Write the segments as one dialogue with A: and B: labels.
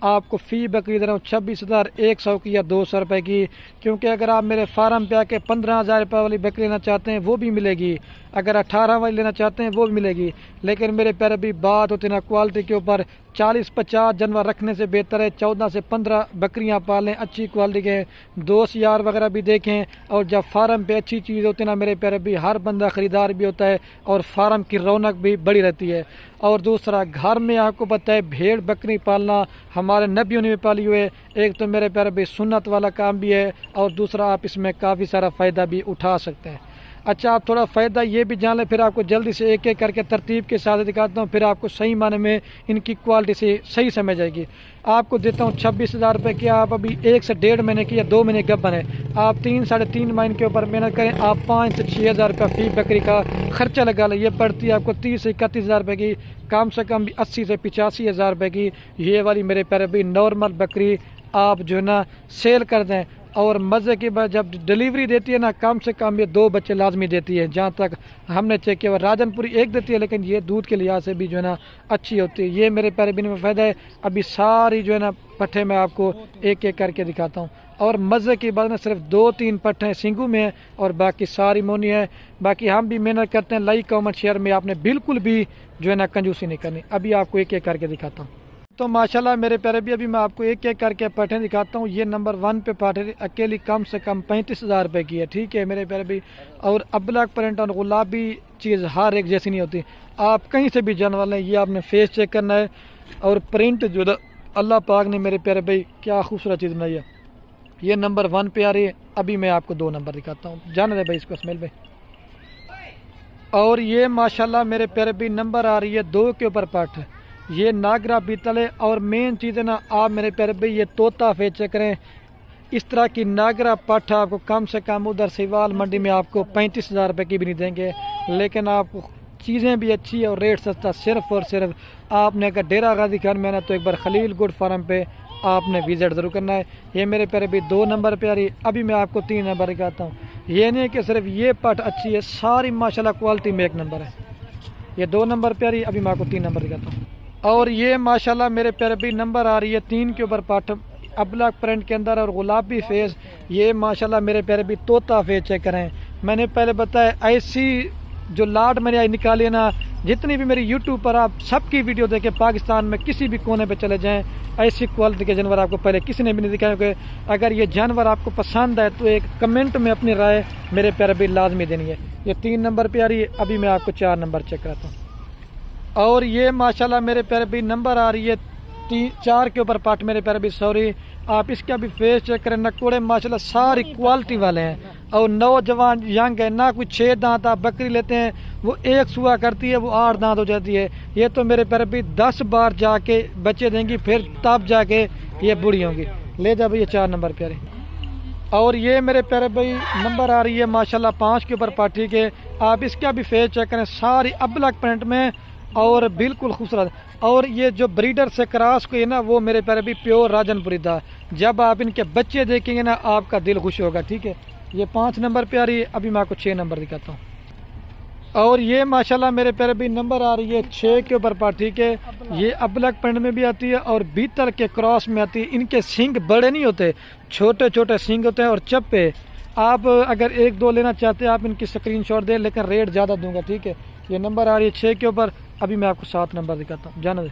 A: آپ کو فی بکری دے رہا ہوں 26,100 کی یا 200 روپے کی، کیونکہ اگر آپ میرے فارم پہ آ کے 15,000 روپے والی بکری لینا چاہتے ہیں وہ بھی ملے گی، اگر 18 والی لینا چاہتے ہیں وہ بھی ملے گی، لیکن میرے پیارے بھی بات ہوتی نا کوالٹی کے اوپر، 40-50 جانور رکھنے سے بہتر ہے 14 سے 15 بکریاں پالیں اچھی کوالٹی کے، دوست یار وغیرہ بھی دیکھیں، اور جب فارم پہ اچھی چیز ہوتی ہے نا میرے پیارے بھی ہر بندہ خریدار بھی ہوتا ہے اور فارم کی رونق بھی بڑی رہتی ہے۔ اور دوسرا گھر میں آپ کو پتہ ہے بھیڑ بکری پالنا ہمارے نبیوں نے بھی پالی ہوئے، ایک تو میرے پیارے بھی سنت والا کام بھی ہے، اور دوسرا آپ اس میں کافی سارا فائدہ بھی اٹھا سکتے ہیں۔ اچھا آپ تھوڑا فائدہ یہ بھی جان لیں، پھر آپ کو جلدی سے ایک ایک کر کے ترتیب کے ساتھ دکھاتا ہوں، پھر آپ کو صحیح معنی میں ان کی کوالٹی سے صحیح سمجھ جائے گی۔ آپ کو دیتا ہوں 26,000 روپے کی، آپ ابھی 1 سے 1.5 مہینے کی یا 2 مہینے گبن ہے، آپ 3-3.5 مہینے کے اوپر محنت کریں، آپ 5 سے 6,000 روپے فی بکری کا خرچہ لگا لیں، یہ پڑتی ہے آپ کو 30 سے 31,000 روپے کی، کم سے کم 80 سے 85,000 روپے کی یہ والی میرے پیارے بھی نارمل بکری آپ جو ہے نا سیل کر دیں۔ اور مزے کی بات جب ڈلیوری دیتی ہے نا کم سے کم یہ 2 بچے لازمی دیتی ہے، جہاں تک ہم نے چیک کیا، راجن پوری 1 دیتی ہے، لیکن یہ دودھ کے لحاظ سے بھی جو ہے نا اچھی ہوتی ہے۔ یہ میرے پیارے بین میں فائدہ ہے، ابھی ساری جو ہے نا پٹھے میں آپ کو ایک ایک کر کے دکھاتا ہوں، اور مزے کی بات نا صرف 2-3 پٹھے سنگو میں ہیں اور باقی ساری مونی ہے۔ باقی ہم بھی محنت کرتے ہیں، لائک کامنٹ شیئر میں آپ نے بالکل بھی جو ہے نا کنجوسی نہیں کرنی۔ ابھی آپ کو ایک ایک کر کے دکھاتا ہوں۔ تو ماشاءاللہ میرے پیارے بھی ابھی میں آپ کو ایک ایک کر کے پٹھیں دکھاتا ہوں۔ یہ نمبر 1 پہ پٹھے اکیلی کم سے کم 35,000 روپے کی ہے، ٹھیک ہے میرے پیارے بھی، اور ابلک پرنٹ اور گلابی چیز ہر ایک جیسی نہیں ہوتی، آپ کہیں سے بھی جانور لیں، یہ آپ نے فیس چیک کرنا ہے، اور پرنٹ جو اللہ پاک نے میرے پیارے بھائی کیا خوبصورت چیز بنائی ہے۔ یہ نمبر 1 پہ آ رہی ہے، ابھی میں آپ کو 2 نمبر دکھاتا ہوں، جانے دے بھائی اس کو اسمیل بھائی۔ اور یہ ماشاءاللہ میرے پیارے بھی نمبر آ رہی ہے 2 کے اوپر پٹ، یہ ناگرا بیتل ہے، اور مین چیز ہے نا آپ میرے پیارے بھائی یہ طوطا فیس چیک کریں، اس طرح کی ناگرا پٹ آپ کو کم سے کم ادھر سیوال منڈی میں آپ کو 35,000 روپے کی بھی نہیں دیں گے، لیکن آپ کو چیزیں بھی اچھی اور ریٹ سستا، صرف اور صرف آپ نے اگر ڈیرہ غازی خان میں نا تو ایک بار خلیل گوڈ فارم پہ آپ نے وزٹ ضرور کرنا ہے۔ یہ میرے پیارے بھی 2 نمبر پہ آ رہی ہے، ابھی میں آپ کو 3 نمبر دکھاتا ہوں۔ یہ نہیں کہ صرف یہ پٹ اچھی ہے، ساری ماشاءاللہ کوالٹی میں 1 نمبر ہے۔ یہ 2 نمبر پہ آ رہی ہے، ابھی میں آپ کو 3 نمبر دکھاتا ہوں۔ اور یہ ماشاءاللہ میرے پیارے بھی نمبر آ رہی ہے 3 کے اوپر پٹ، ابلک پرنٹ کے اندر اور گلابی فیس، یہ ماشاءاللہ میرے پیارے بھی طوطا فیس چیک کریں۔ میں نے پہلے بتایا ایسی جو لاٹ میں نے نکالی ہے نا، جتنی بھی میری یوٹیوب پر آپ سب کی ویڈیو دیکھیں، پاکستان میں کسی بھی کونے پہ چلے جائیں، ایسی کوالٹی کے جانور آپ کو پہلے کسی نے بھی نہیں دکھایا کہ اگر یہ جانور آپ کو پسند ہے تو ایک کمنٹ میں اپنی رائے میرے پیارے بھی لازمی دینی ہے۔ یہ 3 نمبر پہ آ رہی ہے، ابھی میں آپ کو 4 نمبر چیک کراتا ہوں۔ اور یہ ماشاءاللہ میرے پیارے بھی نمبر آ رہی ہے 4 کے اوپر پٹ، میرے پیارے بھی سوری آپ اس کا بھی فیس چیک کریں، نکوڑے ماشاءاللہ ساری کوالٹی والے ہیں، اور نوجوان ینگ ہے، نہ کوئی 6 دانت آپ بکری لیتے ہیں وہ 1 سوا کرتی ہے وہ 8 دانت ہو جاتی ہے، یہ تو میرے پیارے بھی 10 بار جا کے بچے دیں گی، پھر تب جا کے یہ بڑی ہوں گی۔ لے جا بھائی یہ 4 نمبر پیارے۔ اور یہ میرے پیارے بھائی نمبر آ رہی ہے ماشاءاللہ 5 کے اوپر پٹ، ٹھیک ہے، آپ اس کا بھی فیس چیک کریں، ساری ابلک پرنٹ میں اور بالکل خوبصورت، اور یہ جو بریڈر سے کراس کو ہے نا وہ میرے پیارے بھی پیور راجن پوری تھا، جب آپ ان کے بچے دیکھیں گے نا آپ کا دل خوش ہوگا، ٹھیک ہے۔ یہ 5 نمبر پہ آ رہی ہے، ابھی میں آپ کو 6 نمبر دکھاتا ہوں۔ اور یہ ماشاءاللہ میرے پیارے بھی نمبر آ رہی ہے 6 کے اوپر پٹ، ٹھیک ہے، یہ ابلک پرنٹ میں بھی آتی ہے اور بیتل کے کراس میں آتی ہے، ان کے سینگ بڑے نہیں ہوتے، چھوٹے چھوٹے سینگ ہوتے ہیں اور چپے، آپ اگر 1-2 لینا چاہتے ہیں آپ ان کی اسکرین شاٹ دیں، لیکن ریٹ زیادہ دوں گا، ٹھیک ہے۔ یہ نمبر آ رہی ہے 6 کے اوپر، ابھی میں آپ کو 7 نمبر دکھاتا ہوں، جانا دے۔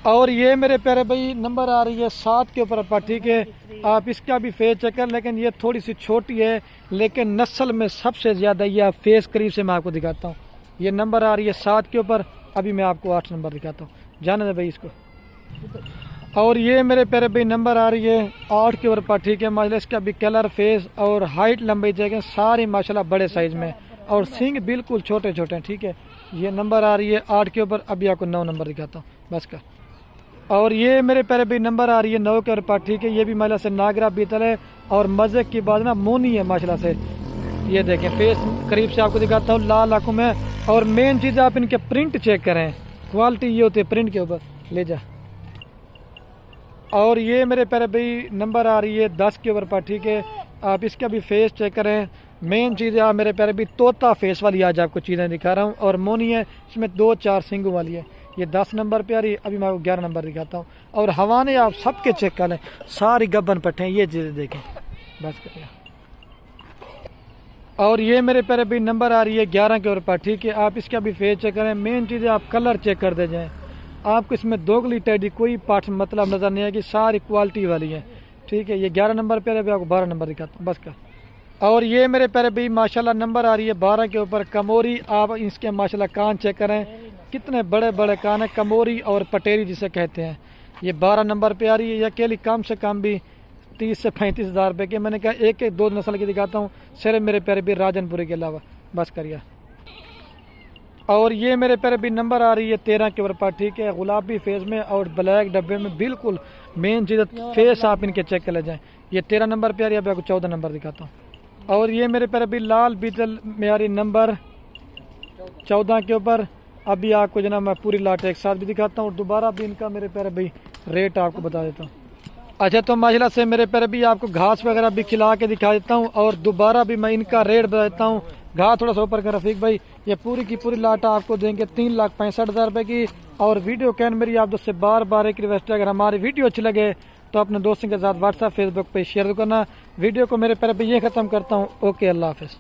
A: اور یہ میرے پیارے بھائی نمبر آ رہی ہے 7 کے اوپر پر، ٹھیک ہے، آپ اس کا بھی فیس چیک کر، لیکن یہ تھوڑی سی چھوٹی ہے لیکن نسل میں سب سے زیادہ یہ آپ فیس قریب سے میں آپ کو دکھاتا ہوں۔ یہ نمبر آ رہی ہے 7 کے اوپر، ابھی میں آپ کو 8 نمبر دکھاتا ہوں، جانا دے بھائی اس کو۔ اور یہ میرے پیارے بھائی نمبر آ رہی ہے 8 کے اوپر پر، ٹھیک ہے، ماشاءاللہ اس کا بھی کلر فیس اور ہائٹ لمبائی چیک ساری ماشاءاللہ بڑے سائز میں، اور سینگ بالکل چھوٹے چھوٹے ہیں، ٹھیک ہے۔ یہ نمبر آ رہی ہے 8 کے اوپر، ابھی آپ کو 9 نمبر دکھاتا ہوں، بس کا۔ اور یہ میرے پیارے بھی نمبر آ رہی ہے 9 کے اوپر، ٹھیک ہے، یہ بھی ماشاءاللہ سے ناگرا بیتل ہے، اور مزے کی بات نا مونی ہے ماشاءاللہ سے، یہ دیکھیں فیس قریب سے آپ کو دکھاتا ہوں، لال آنکھوں میں، اور مین چیز آپ ان کے پرنٹ چیک کریں، کوالٹی یہ ہوتی ہے پرنٹ کے اوپر، لے جا۔ اور یہ میرے پیارے بھائی نمبر آ رہی ہے 10 کے اوپر پر، ٹھیک ہے، آپ اس کا بھی فیس چیک کریں، مین چیز ہے آپ میرے پیارے بھی طوطا فیس والی آج آپ کو چیزیں دکھا رہا ہوں، اور مونی ہے اس میں 2-4 سنگوں والی ہے۔ یہ 10 نمبر پہ آ رہی ہے. ابھی میں آپ کو 11 نمبر دکھاتا ہوں. اور حوانے آپ سب کے چیک کر لیں, ساری گبن پٹھے ہیں, یہ چیزیں دیکھیں بس کریے. اور یہ میرے پیارے بھائی نمبر آ رہی ہے 11 کے اوپر. ٹھیک ہے, آپ اس کا بھی فیس چیک کریں. مین چیز ہے آپ کلر چیک کر دے جائیں. آپ کو اس میں دوگلی ٹیڈی کوئی پارٹ مطلب نظر نہیں ہے کہ ساری کوالٹی والی ہے. ٹھیک ہے, یہ 11 نمبر پہ آپ کو 12 نمبر دکھاتا ہوں بس کا. اور یہ میرے پیارے بھائی ماشاءاللہ نمبر آ رہی ہے 12 کے اوپر کموری. آپ اس کے ماشاءاللہ کان چیک کریں, کتنے بڑے بڑے کان ہیں, کموری اور پٹیری جسے کہتے ہیں. یہ 12 نمبر پہ آ رہی ہے. یہ اکیلی کم سے کم بھی 30 سے 35 ہزار روپے کی. میں نے کہا ایک ایک 2 نسل کی دکھاتا ہوں, صرف میرے پیارے بھائی راجن پوری کے علاوہ بس کریے. اور یہ میرے پیارے بھی نمبر آ رہی ہے 13 کے اوپر. ٹھیک ہے, گلابی فیس میں اور بلیک ڈبے میں, بالکل مین چیز فیس آپ ان کے چیک کر لے جائیں. یہ 13 نمبر پہ آ رہی ہے. ابھی آپ کو 14 نمبر دکھاتا ہوں. اور یہ میرے پیارے بھی لال بیٹل میں آ رہی نمبر 14 کے اوپر. ابھی آپ کو جناب میں پوری لاٹ ایک ساتھ بھی دکھاتا ہوں, اور دوبارہ بھی ان کا میرے پیارے بھائی ریٹ آپ کو بتا دیتا ہوں. اچھا, تو ماشاءاللہ سے میرے پیارے بھی آپ کو گھاس وغیرہ بھی کھلا کے دکھا دیتا ہوں, اور دوبارہ بھی میں ان کا ریٹ بتا دیتا ہوں. گھاس تھوڑا سا اوپر کا رفیق بھائی, یہ پوری کی پوری لاٹا آپ کو دیں گے 3,65,000 روپے کی. اور ویڈیو کین میری آپ سے بار بار ایک ریکویسٹ ہے, اگر ہماری ویڈیو اچھی لگے تو اپنے دوستوں کے ساتھ واٹس ایپ فیس بک پہ شیئر کرنا. ویڈیو کو میرے پیارے بھائی یہ ختم کرتا ہوں. اوکے, اللہ حافظ.